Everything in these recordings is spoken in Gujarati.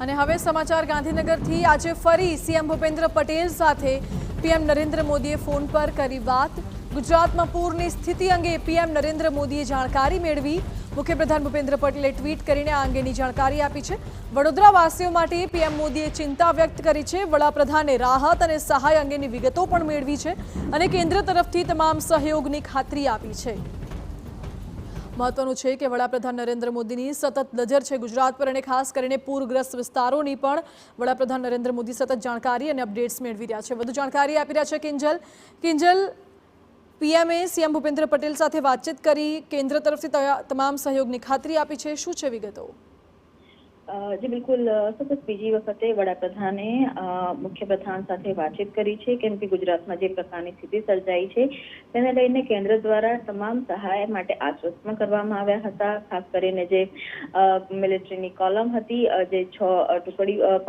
અને હવે સમાચાર ગાંધીનગરથી આજે ફરી સીએમ ભૂપેન્દ્ર પટેલ સાથે પીએમ નરેન્દ્ર મોદીએ ફોન પર કરી વાત। ગુજરાતમાં પૂરની સ્થિતિ અંગે પીએમ નરેન્દ્ર મોદીએ જાણકારી મેળવી। મુખ્યપ્રધાન ભૂપેન્દ્ર પટેલે ટ્વીટ કરીને આ અંગેની જાણકારી આપી છે। વડોદરાવાસીઓ માટે પીએમ મોદીએ ચિંતા વ્યક્ત કરી છે। વડાપ્રધાને રાહત અને સહાય અંગેની વિગતો પણ મેળવી છે અને કેન્દ્ર તરફથી તમામ સહયોગની ખાતરી આપી છે। महत्वનું છે કે વડાપ્રધાન નરેન્દ્ર મોદીની સતત નજર છે ગુજરાત પર અને ખાસ કરીને પૂરગ્રસ્ત વિસ્તારોની પણ વડાપ્રધાન નરેન્દ્ર મોદી સતત જાણકારી અને અપડેટ્સ મેળવી રહ્યા છે। વધુ જાણકારી આપી રહ્યા છે કિંજલ। પીએમએ સીએમ ભૂપેન્દ્ર પટેલ સાથે વાતચીત કરી, કેન્દ્ર તરફથી તમામ સહયોગની ખાતરી આપી છે। શું છે વિગતો? जी बिल्कुल सतत बीजी वखते वडाप्रधाने मुख्यप्रधान साथे बातचीत करी छे केम के गुजरातमां जे प्रकारनी स्थिति सर्जाई छे तेने लईने केन्द्र द्वारा तमाम सहाय माटे आश्वासन करवामां आव्या हता। खास करीने जे मिलिटरीनी कॉलम हती, जे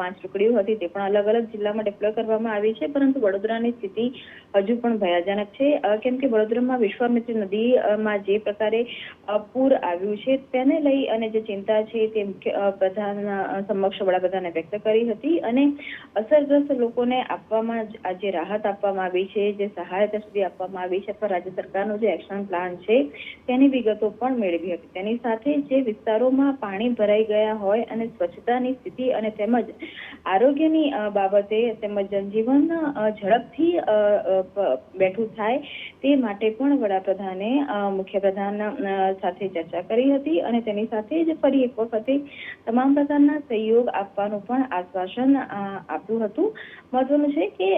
5 टुकड़ीओ हती ते पण अलग अलग जिल्लामां डिप्लॉय करवामां आवी छे, परंतु वडोदरानी स्थिति हजू पण भयाजनक छे केम के वडोदरामां विश्वामित्री नदीमां जे प्रकारे पूर आव्युं छे तेने लई अने जे चिंता छे ते मुख्यप्रधान समक्ष वडाप्रधाने व्यक्त करी हती અને અસરગ્રસ્ત લોકોને આપવામાં આજે રાહત આપવામાં આવી છે, જે સહાયતા સુધી આપવામાં આવી છે, પર રાજ્ય સરકારનો જે એક્શન પ્લાન છે તેની વિગતો પણ મેળવી હતી। તેની સાથે જે વિસ્તારોમાં પાણી ભરાઈ ગયા હોય અને સ્વચ્છતાની સ્થિતિ અને તેમજ આરોગ્યની બાબતે તેમજ જનજીવન ઝડપથી બેઠું થાય તે માટે પણ વડાપ્રધાને મુખ્યપ્રધાન સાથે ચર્ચા કરી હતી અને તેની સાથે જ ફરી એક વખતે તમામ પ્રકારના સહયોગ આપવાનું પણ આશ્વાસન આપ્યું હતું। મહત્વનું છે કે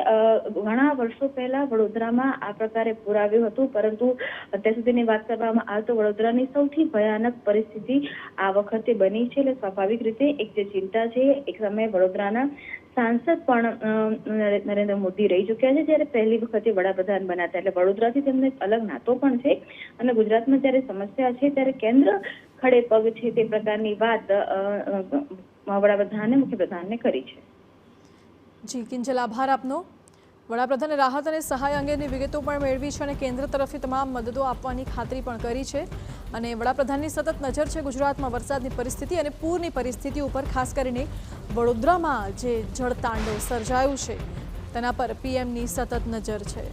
ઘણા વર્ષો પહેલા વડોદરામાં આ પ્રકારે પૂર આવ્યું હતું, પરંતુ અત્યાર સુધીની વાત કરવામાં આવે તો વડોદરાની સૌથી ભયાનક પરિસ્થિતિ આ વખતે બની છે। એટલે સ્વાભાવિક રીતે એક જે ચિંતા છે, એક સમયે વડોદરાના સાંસદ પણ નરેન્દ્ર મોદી રહી ચૂક્યા છે, જ્યારે પહેલી વખતે વડાપ્રધાન બન્યા હતા, એટલે વડોદરાથી તેમને એક અલગ નાતો પણ છે અને ગુજરાતમાં જ્યારે સમસ્યા છે ત્યારે કેન્દ્ર ખડે પગ છે તે પ્રકારની વાત વડાપ્રધાને મુખ્યપ્રધાનને કરી છે। જી કિંજલ, આભાર આપનો। વડાપ્રધાને રાહત અને સહાય અંગેની વિગતો પણ મેળવી છે અને કેન્દ્ર તરફથી તમામ મદદો આપવાની ખાતરી પણ કરી છે અને વડાપ્રધાનની સતત નજર છે ગુજરાતમાં વરસાદની પરિસ્થિતિ અને પૂરની પરિસ્થિતિ ઉપર, ખાસ કરીને વડોદરામાં જે જળતાંડવ સર્જાયું છે તેના પર પીએમની સતત નજર છે।